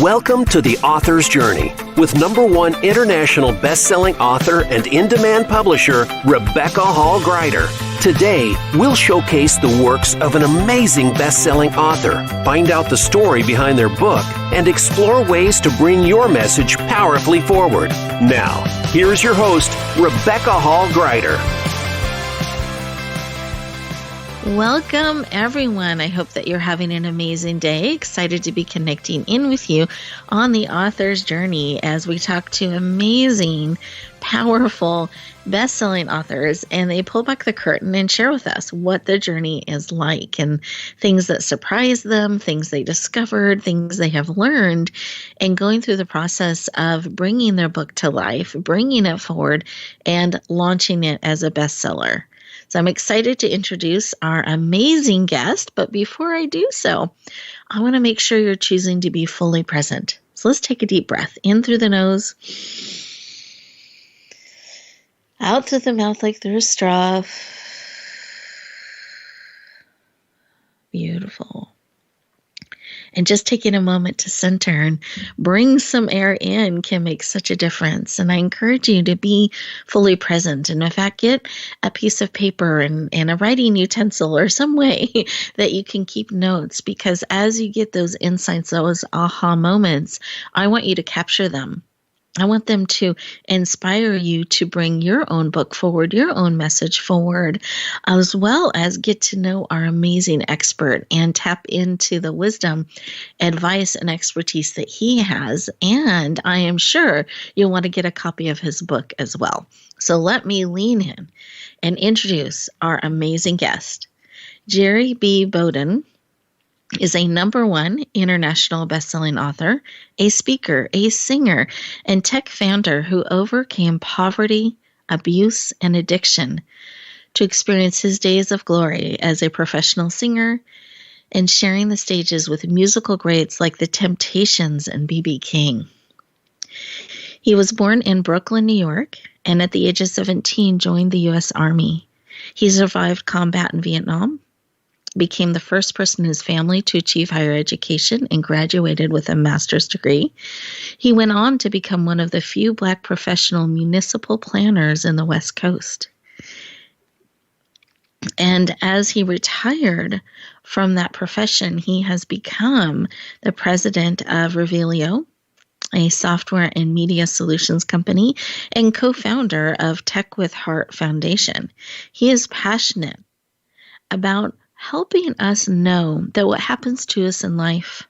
Welcome to The Author's Journey with #1 international best-selling author and in-demand publisher, Rebecca Hall Greider. Today, we'll showcase the works of an amazing best-selling author, find out the story behind their book, and explore ways to bring your message powerfully forward. Now, here's your host, Rebecca Hall Greider. Welcome, everyone. I hope that you're having an amazing day. Excited to be connecting in with you on the author's journey as we talk to amazing, powerful, best-selling authors, and they pull back the curtain and share with us what their journey is like and things that surprised them, things they discovered, things they have learned, and going through the process of bringing their book to life, bringing it forward, and launching it as a bestseller. So I'm excited to introduce our amazing guest, but before I do so, I want to make sure you're choosing to be fully present. So let's take a deep breath in through the nose, out through the mouth like through a straw. Beautiful. And just taking a moment to center and bring some air in can make such a difference. And I encourage you to be fully present. And in fact, get a piece of paper and a writing utensil or some way that you can keep notes. Because as you get those insights, those aha moments, I want you to capture them. I want them to inspire you to bring your own book forward, your own message forward, as well as get to know our amazing expert and tap into the wisdom, advice, and expertise that he has. And I am sure you'll want to get a copy of his book as well. So let me lean in and introduce our amazing guest. Jerry B. Bowden is a #1 international best-selling author, a speaker, a singer, and tech founder who overcame poverty, abuse, and addiction to experience his days of glory as a professional singer and sharing the stages with musical greats like The Temptations and B.B. King. He was born in Brooklyn, New York, and at the age of 17 joined the U.S. Army. He survived combat in Vietnam, became the first person in his family to achieve higher education and graduated with a master's degree. He went on to become one of the few Black professional municipal planners in the West Coast. And as he retired from that profession, he has become the president of Revelio, a software and media solutions company, and co-founder of Tech with Heart Foundation. He is passionate about helping us know that what happens to us in life,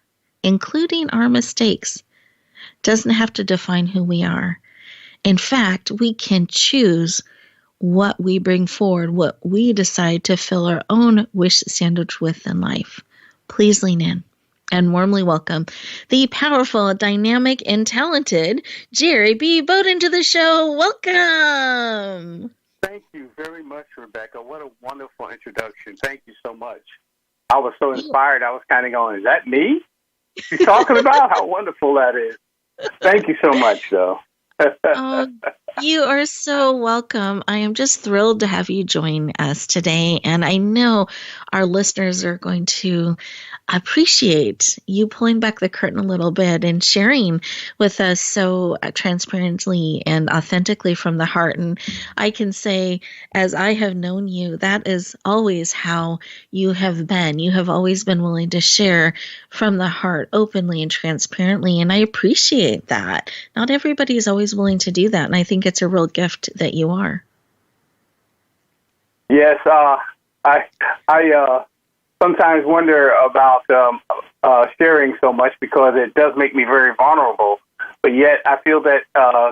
including our mistakes, doesn't have to define who we are. In fact, we can choose what we bring forward, what we decide to fill our own wish sandwich with in life. Please lean in and warmly welcome the powerful, dynamic, and talented Jerry B. Bowden to the show. Welcome. Thank you very much, Rebecca. What a wonderful introduction. Thank you so much. I was so inspired. I was kind of going, is that me she's talking about? How wonderful that is. Thank you so much, though. Oh, you are so welcome. I am just thrilled to have you join us today. And I know our listeners are going to appreciate you pulling back the curtain a little bit and sharing with us so transparently and authentically from the heart. And I can say, as I have known you, that is always how you have been. You have always been willing to share from the heart openly and transparently. And I appreciate that. Not everybody is always willing to do that. And I think it's a real gift that you are. Yes, I sometimes wonder about sharing so much because it does make me very vulnerable. But yet, I feel that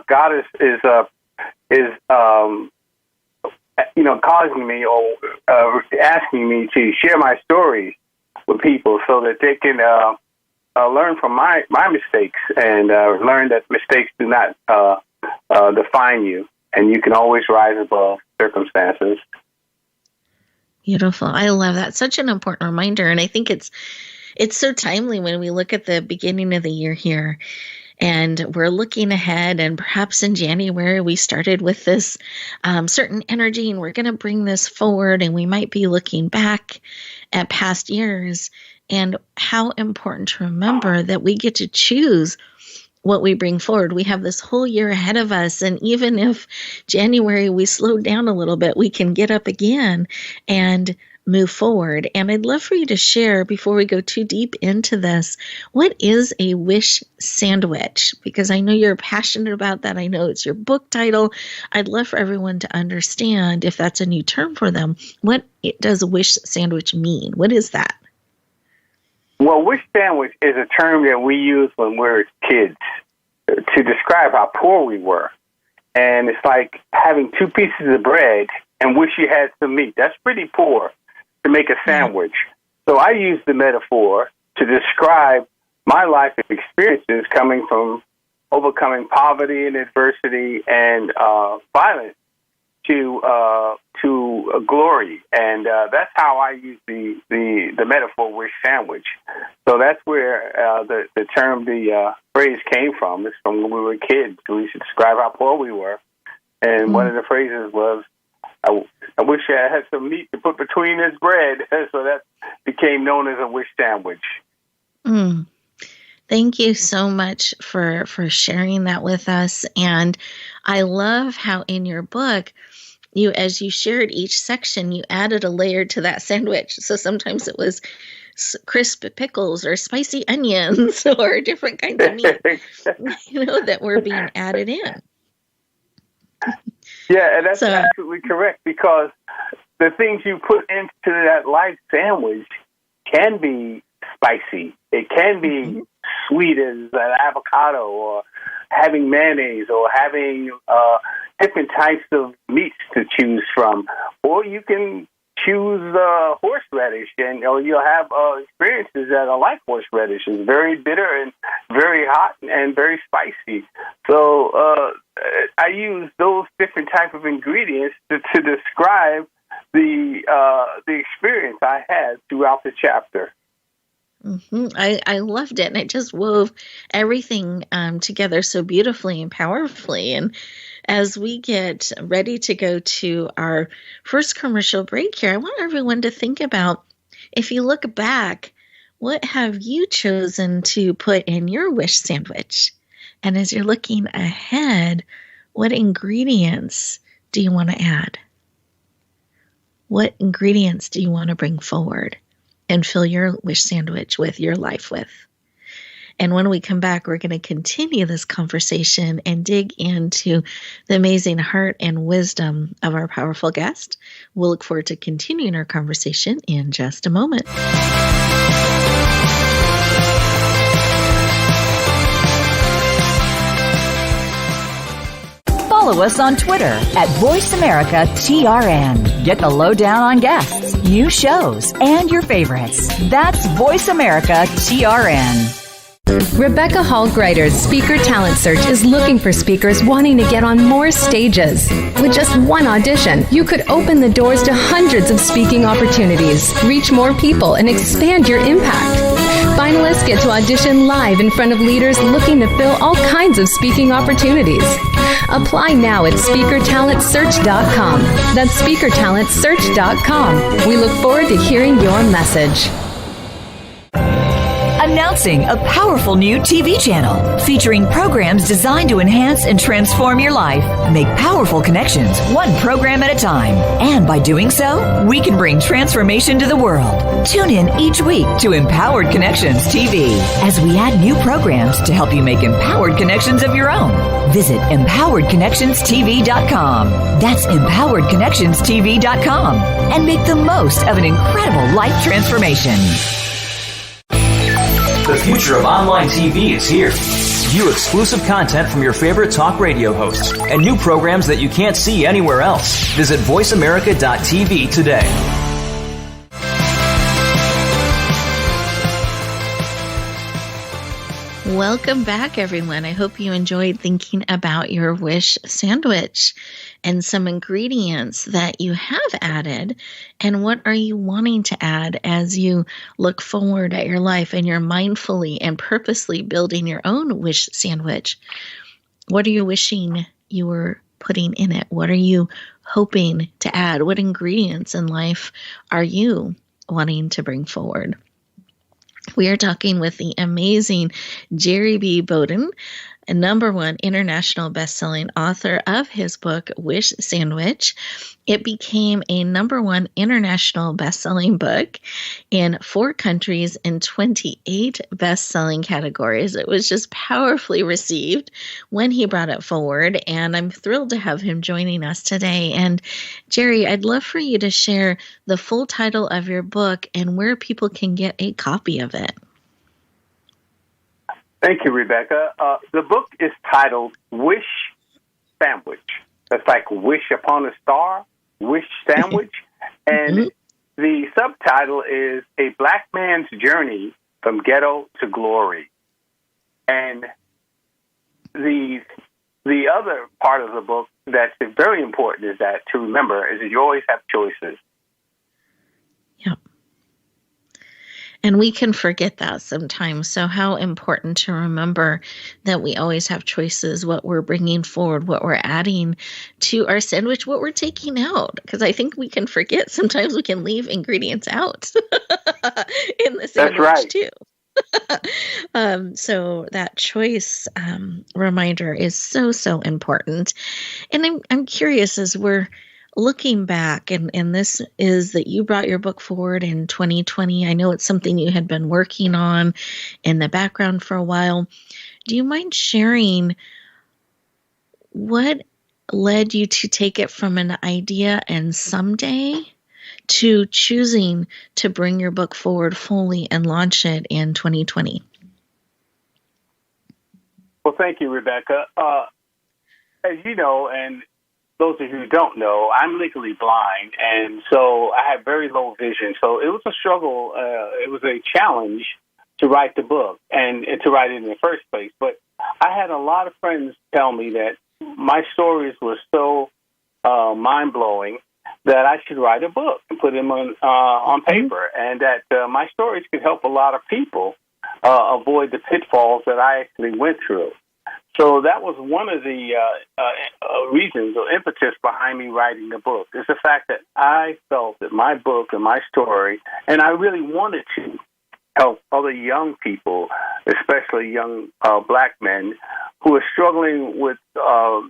God is causing me or asking me to share my stories with people so that they can learn from my mistakes and learn that mistakes do not define you, and you can always rise above circumstances. Beautiful. I love that. Such an important reminder. And I think it's so timely when we look at the beginning of the year here And we're looking ahead, and perhaps in January we started with this certain energy, and we're going to bring this forward, and we might be looking back at past years, and how important to remember that we get to choose what we bring forward. We have this whole year ahead of us, and even if January we slowed down a little bit, we can get up again and move forward. And I'd love for you to share, before we go too deep into this, what is a wish sandwich? Because I know you're passionate about that. I know it's your book title. I'd love for everyone to understand, if that's a new term for them, what does a wish sandwich mean? What is that? Well, wish sandwich is a term that we use when we're kids to describe how poor we were. And it's like having two pieces of bread and wish you had some meat. That's pretty poor to make a sandwich. So I use the metaphor to describe my life experiences coming from overcoming poverty and adversity and violence to glory, and that's how I use the metaphor wish sandwich. So that's where the term, the phrase came from. It's from when we were kids. We used to describe how poor we were, and one of the phrases was, "I wish I had some meat to put between this bread." So that became known as a wish sandwich. Thank you so much for sharing that with us. And I love how in your book, as you shared each section, you added a layer to that sandwich. So sometimes it was crisp pickles or spicy onions or different kinds of meat, that were being added in. Yeah, and that's absolutely correct, because the things you put into that life sandwich can be spicy. It can be sweet as an avocado, or having mayonnaise, or having different types of meats to choose from. Or you can choose horseradish, or you'll have experiences that are like horseradish. It's very bitter and very hot and very spicy. So I use those different type of ingredients to describe the experience I had throughout the chapter. I loved it, and it just wove everything together so beautifully and powerfully. And as we get ready to go to our first commercial break here, I want everyone to think about, if you look back, what have you chosen to put in your wish sandwich? And as you're looking ahead, what ingredients do you want to add? What ingredients do you want to bring forward and fill your wish sandwich with, your life with? And when we come back, we're going to continue this conversation and dig into the amazing heart and wisdom of our powerful guest. We'll look forward to continuing our conversation in just a moment. Follow us on Twitter at VoiceAmericaTRN. Get the lowdown on guests, new shows, and your favorites. That's VoiceAmericaTRN. Rebecca Hall Greider's Speaker Talent Search is looking for speakers wanting to get on more stages. With just one audition, you could open the doors to hundreds of speaking opportunities, reach more people, and expand your impact. Finalists get to audition live in front of leaders looking to fill all kinds of speaking opportunities. Apply now at SpeakerTalentSearch.com. That's SpeakerTalentSearch.com. We look forward to hearing your message. Announcing a powerful new TV channel featuring programs designed to enhance and transform your life. Make powerful connections, one program at a time. And by doing so, we can bring transformation to the world. Tune in each week to Empowered Connections TV as we add new programs to help you make empowered connections of your own. Visit EmpoweredConnectionsTV.com. That's EmpoweredConnectionsTV.com. And make the most of an incredible life transformation. The future of online TV is here. View exclusive content from your favorite talk radio hosts and new programs that you can't see anywhere else. Visit voiceamerica.tv today. Welcome back, everyone. I hope you enjoyed thinking about your wish sandwich and some ingredients that you have added, and what are you wanting to add as you look forward at your life and you're mindfully and purposely building your own wish sandwich. What are you wishing you were putting in it? What are you hoping to add? What ingredients in life are you wanting to bring forward? We are talking with the amazing Jerry B. Bowden, a #1 international best-selling author of his book, Wish Sandwich. It became a #1 international best-selling book in 4 countries in 28 best-selling categories. It was just powerfully received when he brought it forward, and I'm thrilled to have him joining us today. And Jerry, I'd love for you to share the full title of your book and where people can get a copy of it. Thank you, Rebecca. The book is titled Wish Sandwich. That's like wish upon a star, wish sandwich. And the subtitle is A Black Man's Journey from Ghetto to Glory. And the other part of the book that's very important is that to remember is that you always have choices. Yep. And we can forget that sometimes. So how important to remember that we always have choices, what we're bringing forward, what we're adding to our sandwich, what we're taking out. Because I think we can forget sometimes we can leave ingredients out in the sandwich too. So that choice reminder is so important. And I'm curious, as we're looking back, and this is that you brought your book forward in 2020. I know it's something you had been working on in the background for a while. Do you mind sharing what led you to take it from an idea and someday to choosing to bring your book forward fully and launch it in 2020? Well, thank you, Rebecca. As you know, and those of you who don't know, I'm legally blind, and so I have very low vision. So it was a struggle. It was a challenge to write the book and to write it in the first place. But I had a lot of friends tell me that my stories were so mind-blowing that I should write a book and put them on paper, and that my stories could help a lot of people avoid the pitfalls that I actually went through. So that was one of the reasons or impetus behind me writing the book, is the fact that I felt that my book and my story, and I really wanted to help other young people, especially young black men, who are struggling with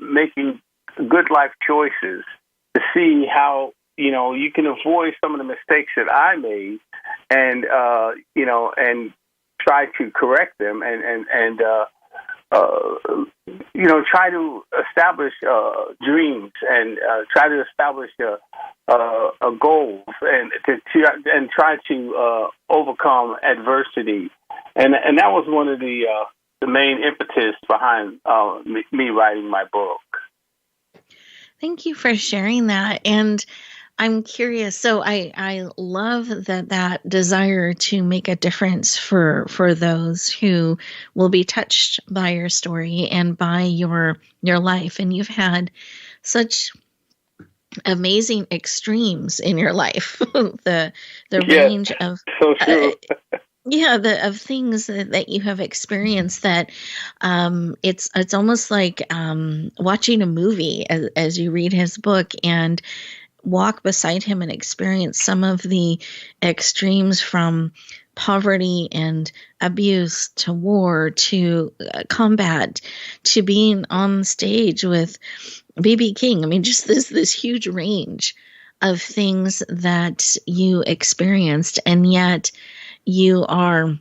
making good life choices, to see how, you can avoid some of the mistakes that I made, and and try to correct them, and try to establish dreams, and try to establish goals, and try to overcome adversity, and that was one of the main impetus behind me writing my book. Thank you for sharing that. And I'm curious. So I love that desire to make a difference for those who will be touched by your story and by your life. And you've had such amazing extremes in your life. the range of so true. of things that you have experienced, that it's almost like watching a movie as you read his book and walk beside him and experience some of the extremes, from poverty and abuse to war to combat to being on stage with B.B. King. I mean, just this huge range of things that you experienced, and yet you are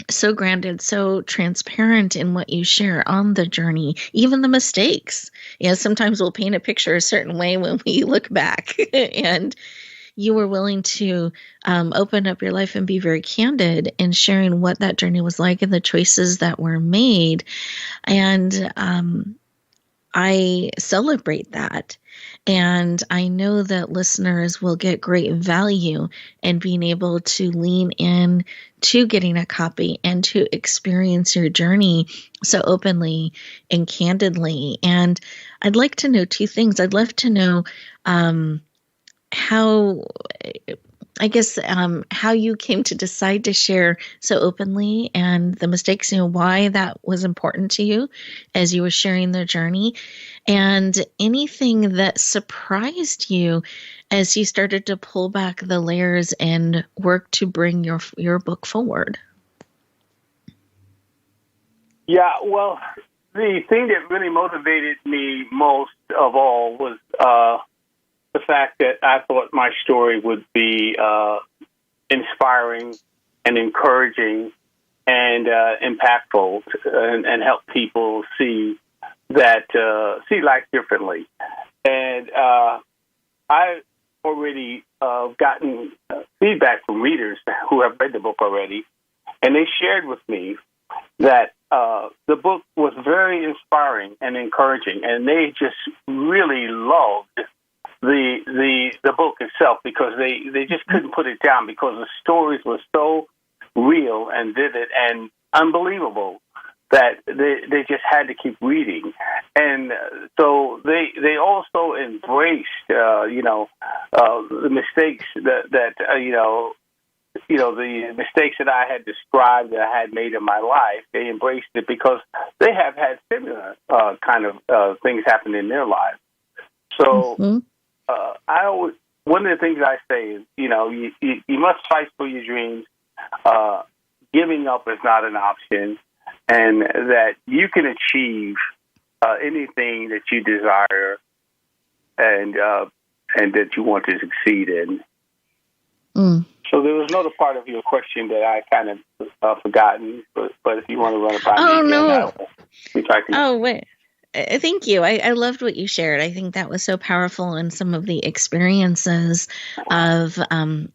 so grounded, so transparent in what you share on the journey, even the mistakes. Sometimes we'll paint a picture a certain way when we look back, and you were willing to open up your life and be very candid in sharing what that journey was like and the choices that were made. And I celebrate that. And I know that listeners will get great value in being able to lean in to getting a copy and to experience your journey so openly and candidly. And I'd like to know two things. I'd love to know how, how you came to decide to share so openly and the mistakes, why that was important to you as you were sharing their journey, and anything that surprised you as you started to pull back the layers and work to bring your book forward. Yeah, well, the thing that really motivated me most of all was the fact that I thought my story would be inspiring and encouraging and impactful and help people see life differently. And I've already gotten feedback from readers who have read the book already, and they shared with me that the book was very inspiring and encouraging, and they just really loved the book itself because they just couldn't put it down because the stories were so real and vivid and unbelievable that they just had to keep reading. And so they also embraced the mistakes that the mistakes that I had described that I had made in my life. They embraced it because they have had similar kind of things happen in their lives. So one of the things I say is, you must fight for your dreams. Giving up is not an option, and that you can achieve anything that you desire and that you want to succeed in. So there was another part of your question that I kind of forgotten, but if you want to run it by me again, Oh, wait. Thank you. I loved what you shared. I think that was so powerful in some of the experiences of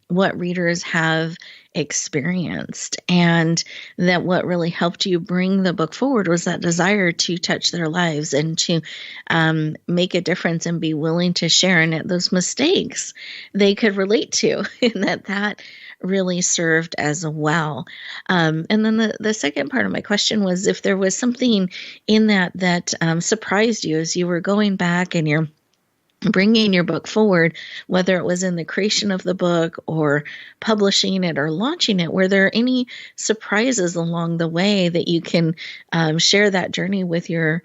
what readers have experienced, and that what really helped you bring the book forward was that desire to touch their lives and to make a difference and be willing to share, and that those mistakes they could relate to, and that really served as well. And then the second part of my question was if there was something in that surprised you as you were going back and you're bringing your book forward, whether it was in the creation of the book or publishing it or launching it. Were there any surprises along the way that you can share that journey with your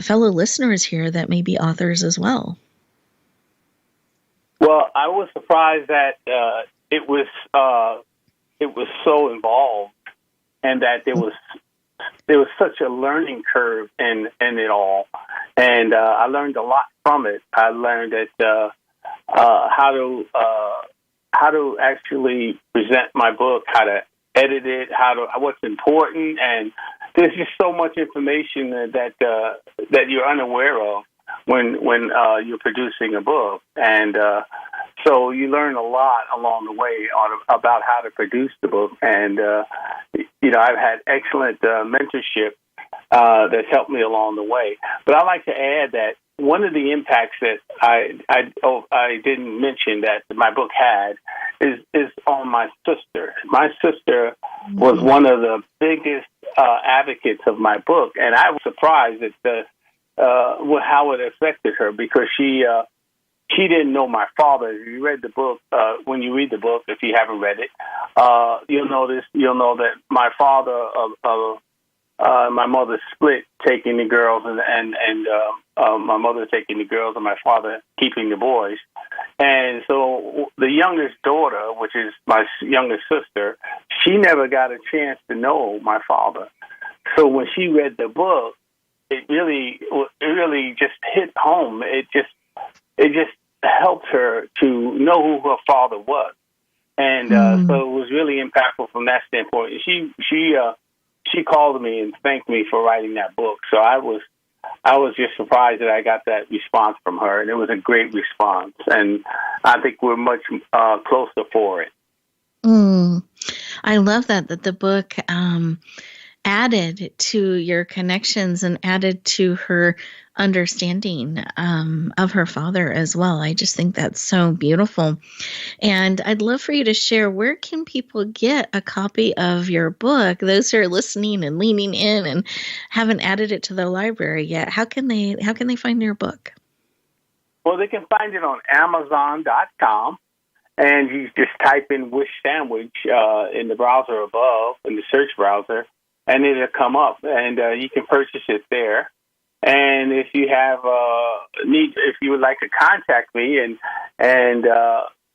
fellow listeners here that may be authors as well? Well, I was surprised that it was so involved, and that there was such a learning curve in it all, and I learned a lot from it. I learned that how to actually present my book, how to edit it, what's important, and there's just so much information that you're unaware of when you're producing a book, and so you learn a lot along the way about how to produce the book. And I've had excellent mentorship that's helped me along the way. But I'd like to add that one of the impacts that I didn't mention that my book had is on my sister. My sister was one of the biggest advocates of my book, and I was surprised at how it affected her, because she didn't know my father. If you read the book, when you read the book, if you haven't read it, you'll know that my father, my mother split, taking the girls, and my mother taking the girls, and my father keeping the boys. And so the youngest daughter, which is my youngest sister, she never got a chance to know my father. So when she read the book, it really just hit home. It just helped her to know who her father was, and so it was really impactful from that standpoint. She called me and thanked me for writing that book. So I was just surprised that I got that response from her, and it was a great response. And I think we're much closer for it. I love that the book added to your connections and added to her understanding of her father as well. I just think that's so beautiful. And I'd love for you to share, where can people get a copy of your book? Those who are listening and leaning in and haven't added it to their library yet, how can they find your book? Well, they can find it on Amazon.com, and you just type in Wish Sandwich in the browser above, in the search browser, and it'll come up, and you can purchase it there. And if you have if you would like to contact me, and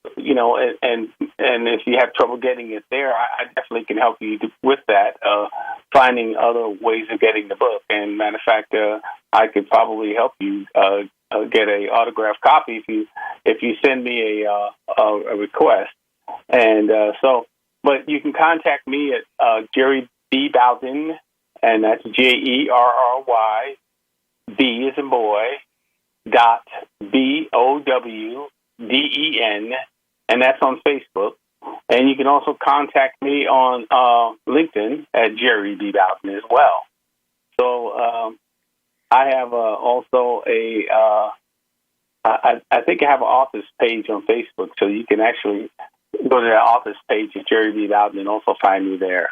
if you have trouble getting it there, I definitely can help you with that, finding other ways of getting the book. And matter of fact, I could probably help you get a autographed copy if you send me a request. And but you can contact me at Jerry B. Bowden, and that's Jerry B as in boy .BOWDEN, and that's on Facebook. And you can also contact me on LinkedIn at Jerry B. Bowden as well. So I have also I think I have an office page on Facebook, so you can actually go to the office page at Jerry B. Bowden and also find me there.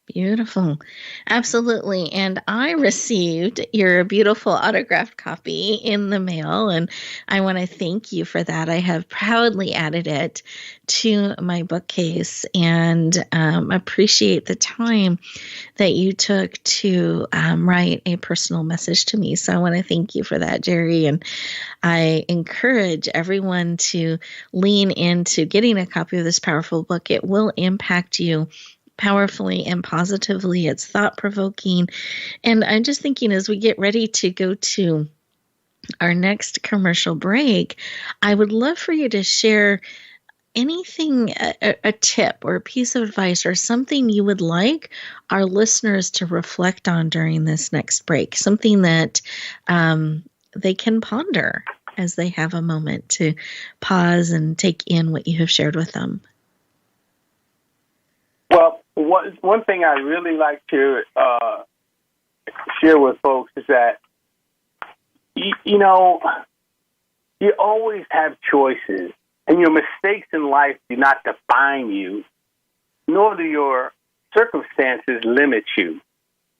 Beautiful. Absolutely. And I received your beautiful autographed copy in the mail, and I want to thank you for that. I have proudly added it to my bookcase, and appreciate the time that you took to write a personal message to me. So I want to thank you for that, Jerry. And I encourage everyone to lean into getting a copy of this powerful book. It will impact you powerfully and positively. It's thought-provoking. And I'm just thinking, as we get ready to go to our next commercial break, I would love for you to share anything, a tip or a piece of advice or something you would like our listeners to reflect on during this next break, something that they can ponder as they have a moment to pause and take in what you have shared with them. Well, one thing I really like to share with folks is that, you always have choices, and your mistakes in life do not define you, nor do your circumstances limit you.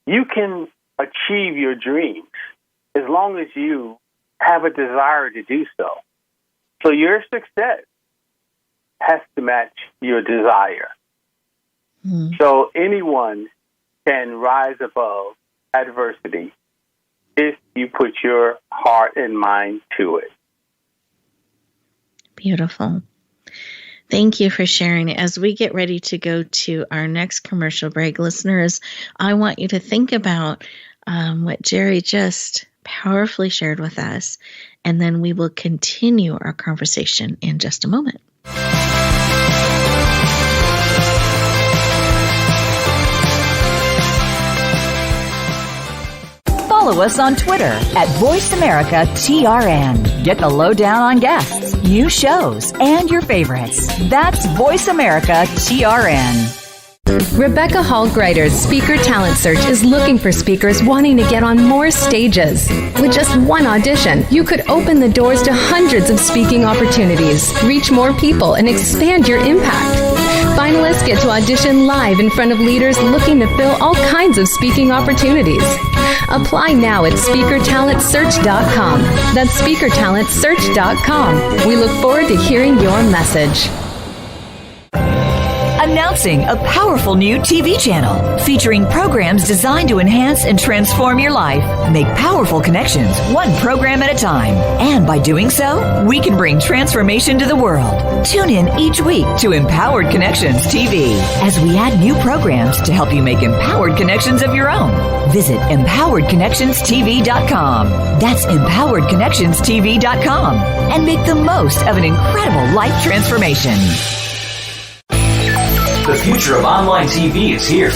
You can achieve your dreams as long as you have a desire to do so. So your success has to match your desire. So anyone can rise above adversity if you put your heart and mind to it. Beautiful. Thank you for sharing it. As we get ready to go to our next commercial break, listeners, I want you to think about what Jerry just powerfully shared with us, and then we will continue our conversation in just a moment. Follow us on Twitter at VoiceAmericaTRN. Get the lowdown on guests, new shows, and your favorites. That's VoiceAmericaTRN. Rebecca Hall Greider's Speaker Talent Search is looking for speakers wanting to get on more stages. With just one audition, you could open the doors to hundreds of speaking opportunities, reach more people, and expand your impact. Finalists get to audition live in front of leaders looking to fill all kinds of speaking opportunities. Apply now at SpeakerTalentSearch.com. That's SpeakerTalentSearch.com. We look forward to hearing your message. Announcing a powerful new TV channel featuring programs designed to enhance and transform your life. Make powerful connections, one program at a time. And by doing so, we can bring transformation to the world. Tune in each week to Empowered Connections TV as we add new programs to help you make empowered connections of your own. Visit EmpoweredConnectionsTV.com. That's EmpoweredConnectionsTV.com. And make the most of an incredible life transformation. The future of online TV is here.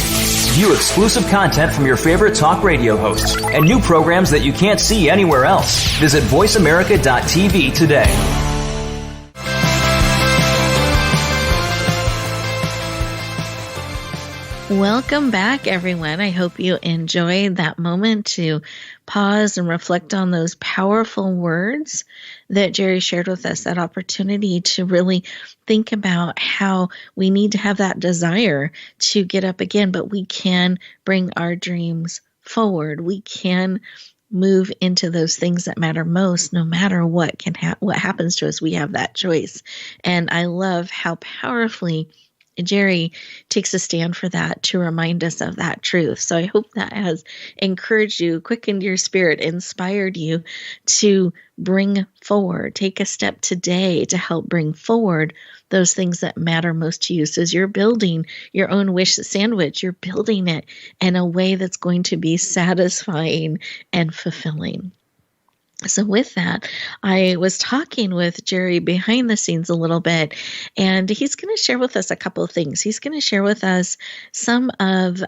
View exclusive content from your favorite talk radio hosts and new programs that you can't see anywhere else. Visit VoiceAmerica.tv today. Welcome back, everyone. I hope you enjoyed that moment to pause and reflect on those powerful words that Jerry shared with us, that opportunity to really think about how we need to have that desire to get up again, but we can bring our dreams forward. We can move into those things that matter most, no matter what what happens to us. We have that choice. And I love how powerfully Jerry takes a stand for that to remind us of that truth. So I hope that has encouraged you, quickened your spirit, inspired you to bring forward, take a step today to help bring forward those things that matter most to you. So as you're building your own wish sandwich, you're building it in a way that's going to be satisfying and fulfilling. So with that, I was talking with Jerry behind the scenes a little bit, and he's going to share with us a couple of things. He's going to share with us some of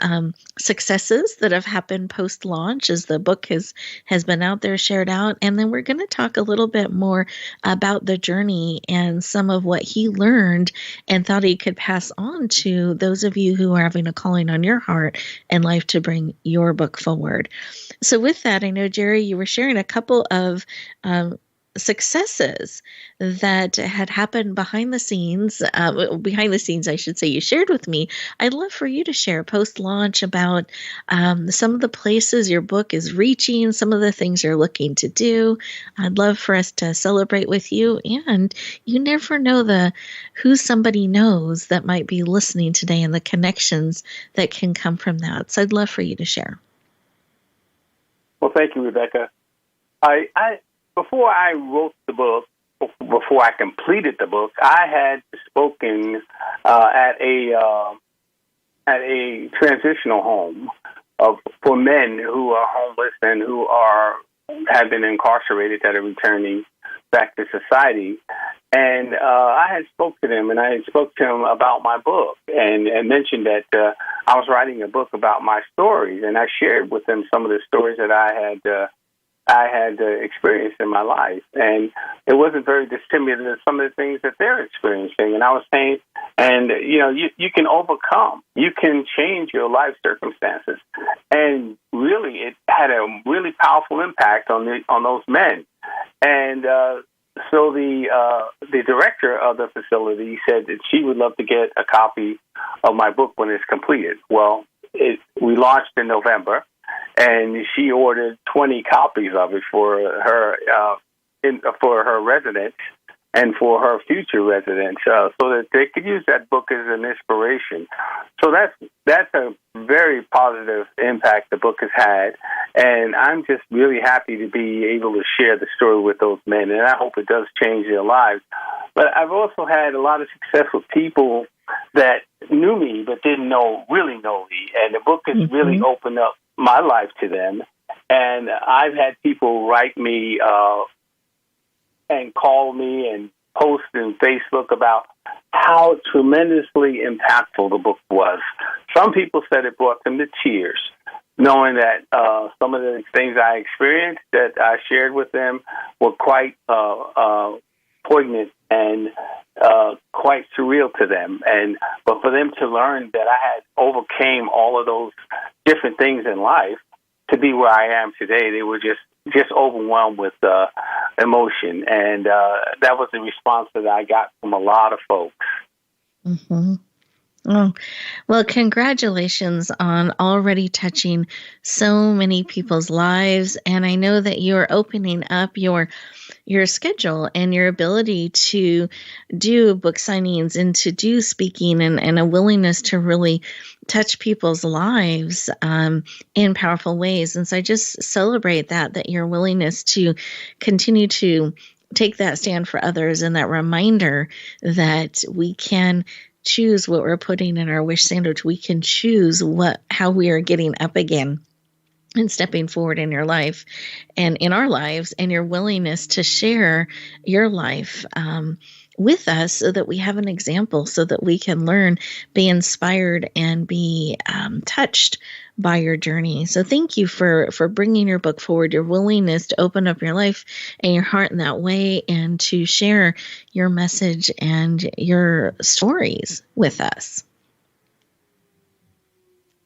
successes that have happened post-launch as the book has been out there, shared out, and then we're going to talk a little bit more about the journey and some of what he learned and thought he could pass on to those of you who are having a calling on your heart and life to bring your book forward. So with that, I know, Jerry, you were sharing a couple of successes that had happened behind the scenes, I should say, you shared with me. I'd love for you to share post-launch about some of the places your book is reaching, some of the things you're looking to do. I'd love for us to celebrate with you, and you never know who somebody knows that might be listening today and the connections that can come from that. So I'd love for you to share. Well, thank you, Rebecca. I before I wrote the book, before I completed the book, I had spoken at a transitional home for men who are homeless and who have been incarcerated that are returning back to society. And I had spoke to them, and I had spoke to them about my book and mentioned that I was writing a book about my stories, and I shared with them some of the stories that I had experienced in my life, and it wasn't very dissimilar to some of the things that they're experiencing. And I was saying, and you can overcome, you can change your life circumstances, and really, it had a really powerful impact on those men. And so the director of the facility said that she would love to get a copy of my book when it's completed. Well, we launched in November, and she ordered 20 copies of it for her residents and for her future residents, so that they could use that book as an inspiration. So that's a very positive impact the book has had, and I'm just really happy to be able to share the story with those men, and I hope it does change their lives. But I've also had a lot of success with people that knew me but didn't really know me, and the book has really opened up my life to them. And I've had people write me and call me and post in Facebook about how tremendously impactful the book was. Some people said it brought them to tears, knowing that some of the things I experienced that I shared with them were quite poignant and quite surreal to them. But for them to learn that I had overcame all of those different things in life to be where I am today, they were just overwhelmed with emotion. And that was the response that I got from a lot of folks. Mm-hmm. Oh, well, congratulations on already touching so many people's lives. And I know that you're opening up your schedule and your ability to do book signings and to do speaking and a willingness to really touch people's lives in powerful ways. And so I just celebrate that your willingness to continue to take that stand for others and that reminder that we can choose what we're putting in our wish sandwich. We can choose how we are getting up again and stepping forward in your life and in our lives, and your willingness to share your life with us so that we have an example, so that we can learn, be inspired, and be touched by your journey. So thank you for bringing your book forward, your willingness to open up your life and your heart in that way, and to share your message and your stories with us.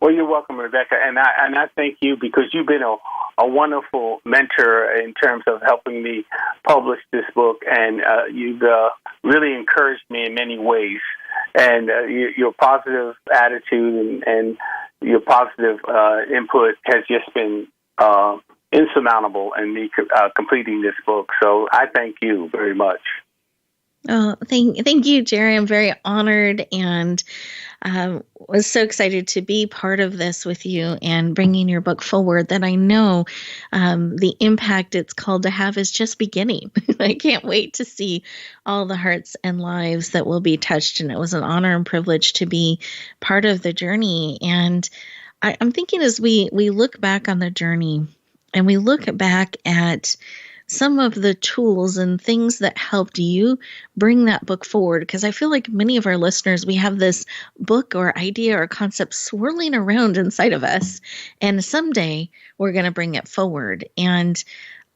Well, you're welcome, Rebecca, and I thank you because you've been a wonderful mentor in terms of helping me publish this book, and you've really encouraged me in many ways. And your positive attitude and your positive input has just been insurmountable in me completing this book. So I thank you very much. Oh, thank you, Jerry. I'm very honored and was so excited to be part of this with you and bringing your book forward, that I know the impact it's called to have is just beginning. I can't wait to see all the hearts and lives that will be touched. And it was an honor and privilege to be part of the journey. And I'm thinking, as we look back on the journey and we look back at some of the tools and things that helped you bring that book forward, because I feel like many of our listeners, we have this book or idea or concept swirling around inside of us, and someday we're going to bring it forward. And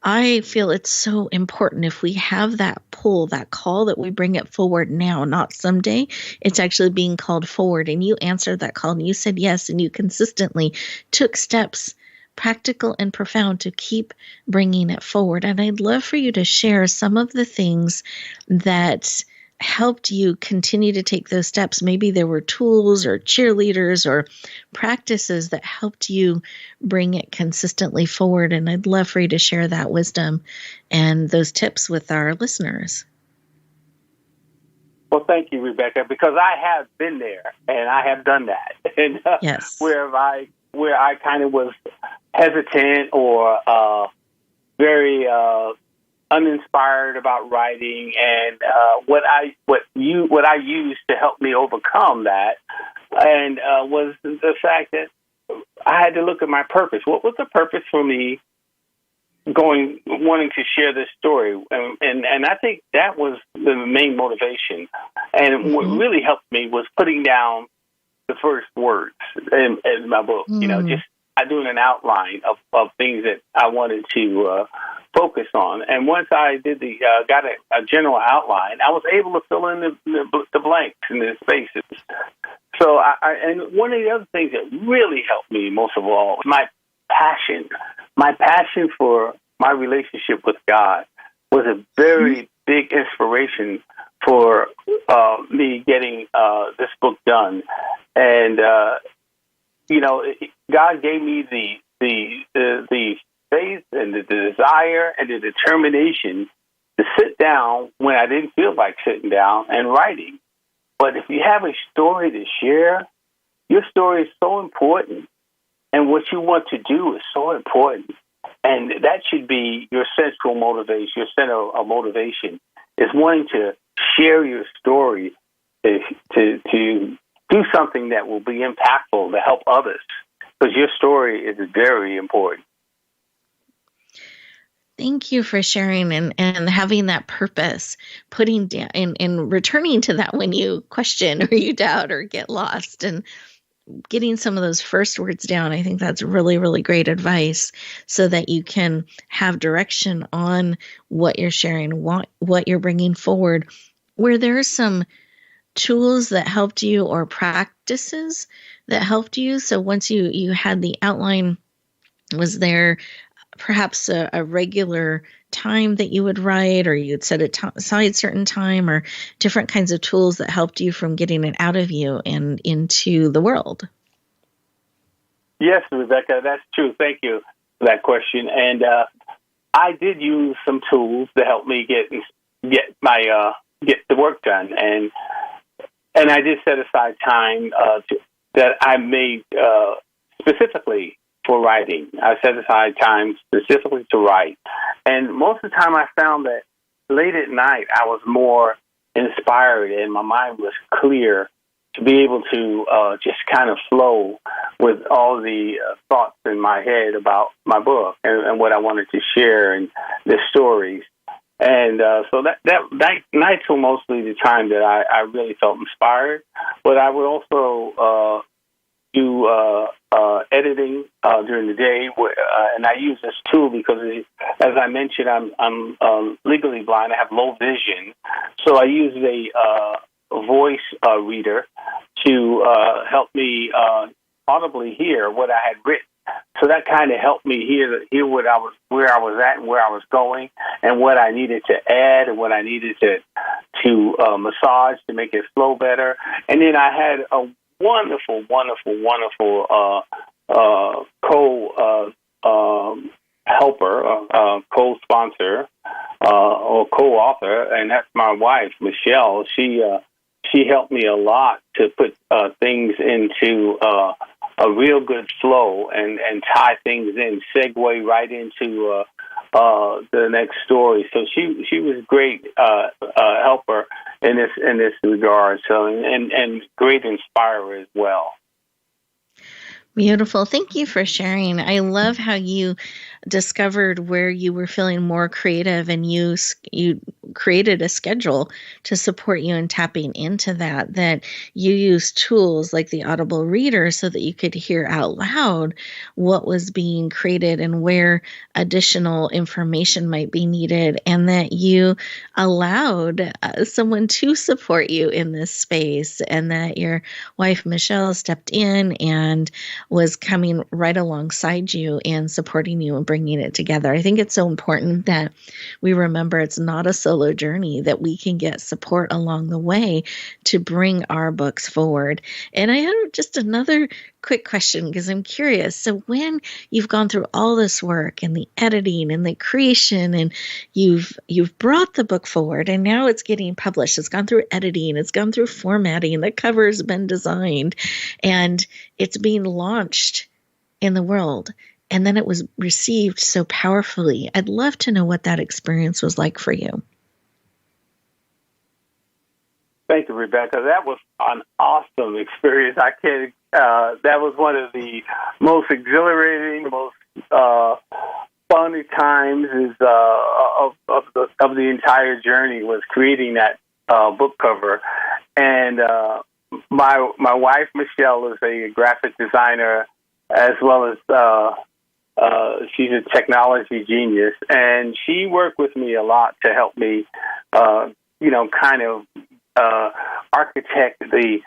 I feel it's so important, if we have that pull, that call, that we bring it forward now, not someday. It's actually being called forward. And you answered that call and you said yes, and you consistently took steps, practical and profound, to keep bringing it forward. And I'd love for you to share some of the things that helped you continue to take those steps. Maybe there were tools or cheerleaders or practices that helped you bring it consistently forward. And I'd love for you to share that wisdom and those tips with our listeners. Well, thank you, Rebecca, because I have been there and I have done that. And Yes. where I kind of was hesitant or very uninspired about writing, and what I used to help me overcome that, and was the fact that I had to look at my purpose. What was the purpose for me wanting to share this story? And I think that was the main motivation. And what really helped me was putting down the first words in my book. Just doing an outline of things that I wanted to focus on. And once I did got a general outline, I was able to fill in the blanks and the spaces. So and one of the other things that really helped me most of all was my passion for my relationship with God was a very big inspiration for me getting this book done. And God gave me the faith and the desire and the determination to sit down when I didn't feel like sitting down and writing. But if you have a story to share, your story is so important, and what you want to do is so important. And that should be your central motivation. Your center of motivation is wanting to share your story, to do something that will be impactful to help others, because your story is very important. Thank you for sharing and having that purpose, putting down and returning to that when you question or you doubt or get lost, and getting some of those first words down. I think that's really, really great advice, so that you can have direction on what you're sharing, what you're bringing forward. Where there are some tools that helped you or practices that helped you. So once you had the outline, was there perhaps a regular time that you would write, or you'd set aside certain time, or different kinds of tools that helped you from getting it out of you and into the world? Yes, Rebecca, that's true. Thank you for that question. And I did use some tools to help me get the work done, and I did set aside time that I made specifically for writing. I set aside time specifically to write. And most of the time I found that late at night I was more inspired and my mind was clear to be able to just kind of flow with all the thoughts in my head about my book and what I wanted to share and the stories. And so that nights were mostly the time that I really felt inspired. But I would also do editing during the day, and I use this tool because, as I mentioned, I'm legally blind. I have low vision, so I use a voice reader to help me audibly hear what I had written. So that kind of helped me hear where I was at and where I was going, and what I needed to add and what I needed to massage to make it flow better. And then I had a wonderful helper, co-sponsor, or co-author, and that's my wife, Michelle. She helped me a lot to put things into a real good flow and tie things in, segue right into the next story. So she was great helper in this regard. So and great inspirer as well. Beautiful. Thank you for sharing. I love how you discovered where you were feeling more creative, and you created a schedule to support you in tapping into that you used tools like the Audible Reader so that you could hear out loud what was being created and where additional information might be needed, and that you allowed someone to support you in this space, and that your wife, Michelle, stepped in and was coming right alongside you and supporting you and bringing it together. I think it's so important that we remember it's not a solo journey, that we can get support along the way to bring our books forward. And I have just another quick question, because I'm curious. So when you've gone through all this work and the editing and the creation, and you've brought the book forward, and now it's getting published, it's gone through editing, it's gone through formatting, the cover's been designed, and it's being launched in the world, and then it was received so powerfully. I'd love to know what that experience was like for you. Thank you, Rebecca. That was an awesome experience. That was one of the most exhilarating, most fun times of the entire journey, was creating that book cover. And my wife, Michelle, is a graphic designer, as well as she's a technology genius, and she worked with me a lot to help me, kind of architect the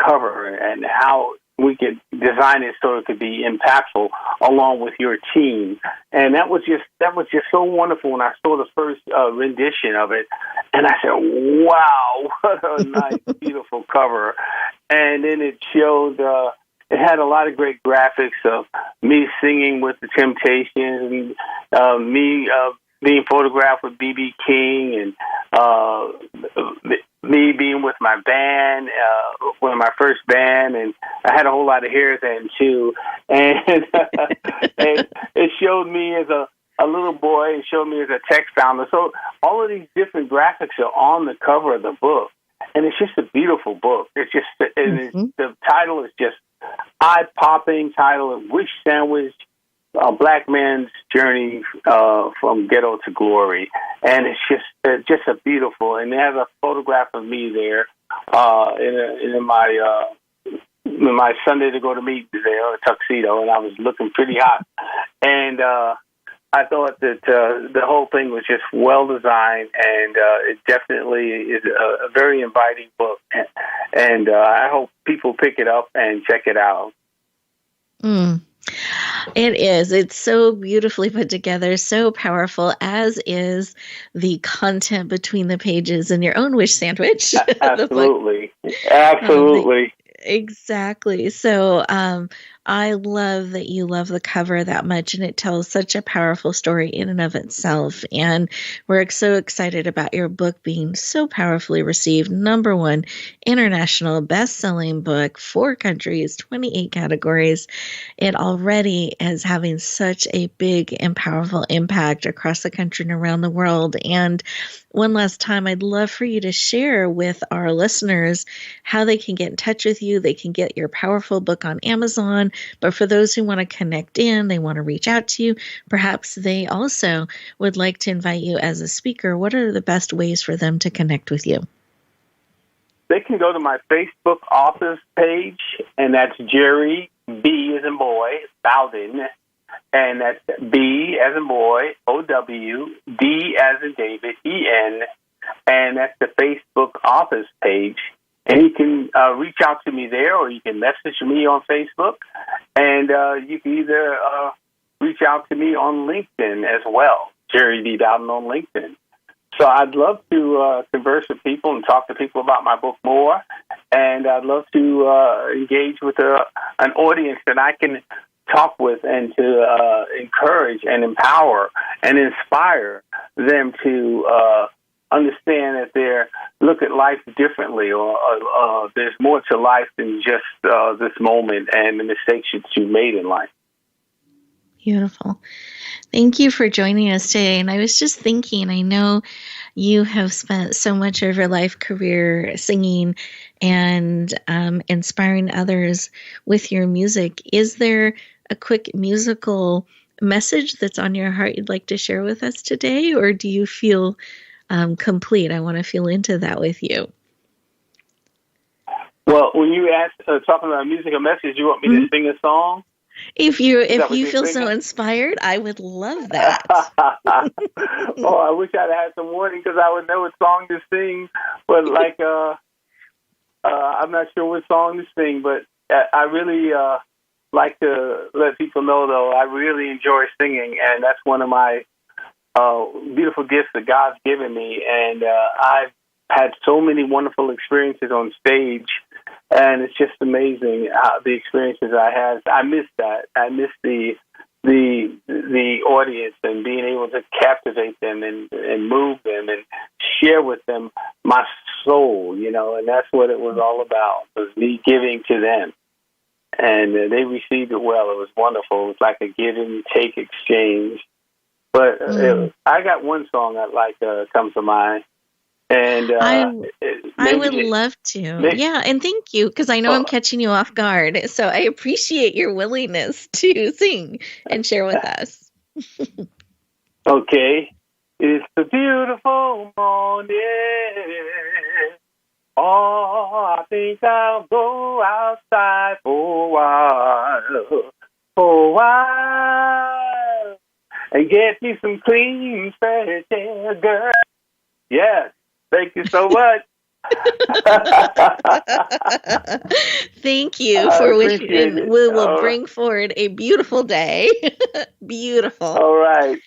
cover and how we could design it so it could be impactful along with your team. And that was just so wonderful when I saw the first rendition of it, and I said, "Wow, what a nice, beautiful cover!" And then it showed. It had a lot of great graphics of me singing with the Temptations, and me being photographed with B.B. King, and me being with my band, one of my first band, and I had a whole lot of hair then too. And, and it showed me as a little boy, it showed me as a tech founder. So all of these different graphics are on the cover of the book, and it's just a beautiful book. It's just, the title is just eye-popping title, Wish Sandwich, A Black Man's Journey from Ghetto to Glory. And it's just a beautiful, and they have a photograph of me there in my Sunday to go to meet there, a tuxedo, and I was looking pretty hot. And I thought that the whole thing was just well designed, and it definitely is a very inviting book. And I hope people pick it up and check it out. It is. It's so beautifully put together, so powerful, as is the content between the pages in your own wish sandwich. Absolutely. Absolutely. Exactly. So I love that you love the cover that much, and it tells such a powerful story in and of itself. And we're so excited about your book being so powerfully received. #1 international best-selling book, 4 countries, 28 categories. It already is having such a big and powerful impact across the country and around the world. And one last time, I'd love for you to share with our listeners how they can get in touch with you. They can get your powerful book on Amazon. But for those who want to connect in, they want to reach out to you, perhaps they also would like to invite you as a speaker. What are the best ways for them to connect with you? They can go to my Facebook authors page, and that's Jerry, B as in boy, Bowden. And that's B as in boy, O-W, D as in David, E-N. And that's the Facebook authors page. And you can reach out to me there, or you can message me on Facebook, and you can either reach out to me on LinkedIn as well, Jerry D. Bowden on LinkedIn. So I'd love to converse with people and talk to people about my book more, and I'd love to engage with an audience that I can talk with and to encourage and empower and inspire them to understand that they look at life differently, or there's more to life than just this moment and the mistakes that you made in life. Beautiful. Thank you for joining us today. And I was just thinking, I know you have spent so much of your life career singing and inspiring others with your music. Is there a quick musical message that's on your heart you'd like to share with us today, or do you feel complete? I want to feel into that with you. Well, when you ask talking about a musical message, you want me to sing a song? If you feel so inspired, I would love that. Oh, I wish I'd had some warning, because I would know what song to sing. But I'm not sure what song to sing. But I really like to let people know, though, I really enjoy singing, and that's one of my beautiful gifts that God's given me. And I've had so many wonderful experiences on stage, and it's just amazing the experiences I had. I miss that. I miss the audience and being able to captivate them and move them and share with them my soul, and that's what it was all about, was me giving to them. And they received it well. It was wonderful. It was like a give and take exchange. But I got one song that comes to mind. And I would love to. Yeah, and thank you, because I know I'm catching you off guard. So I appreciate your willingness to sing and share with us. Okay. It's a beautiful morning. Oh, I think I'll go outside for a while, and get me some clean, fresh air, girl. Yes. Thank you so much. Thank you, for which we will bring forward a beautiful day. Beautiful. All right.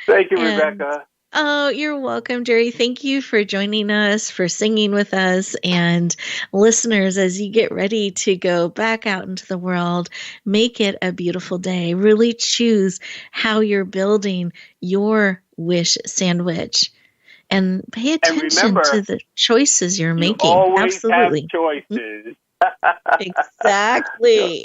Thank you, Rebecca. Oh, you're welcome, Jerry. Thank you for joining us, for singing with us. And listeners, as you get ready to go back out into the world, make it a beautiful day. Really choose how you're building your wish sandwich. And pay attention to the choices you're making. Always Absolutely. have choices. Exactly.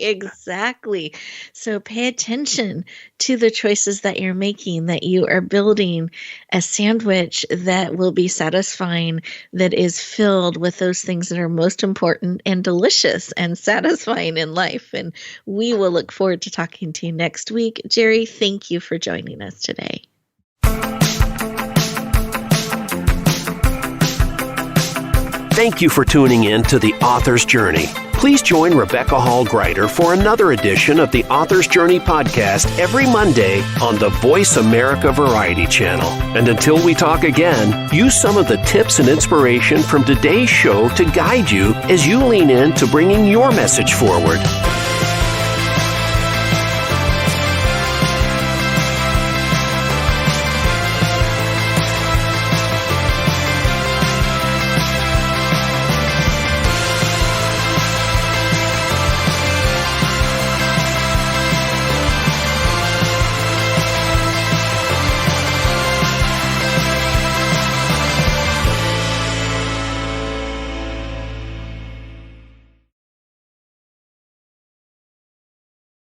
So pay attention to the choices that you're making, that you are building a sandwich that will be satisfying, that is filled with those things that are most important and delicious and satisfying in life. And we will look forward to talking to you next week. Jerry, thank you for joining us today. Thank you for tuning in to The Author's Journey. Please join Rebecca Hall-Greider for another edition of the Author's Journey podcast every Monday on the Voice America Variety Channel. And until we talk again, use some of the tips and inspiration from today's show to guide you as you lean in to bringing your message forward.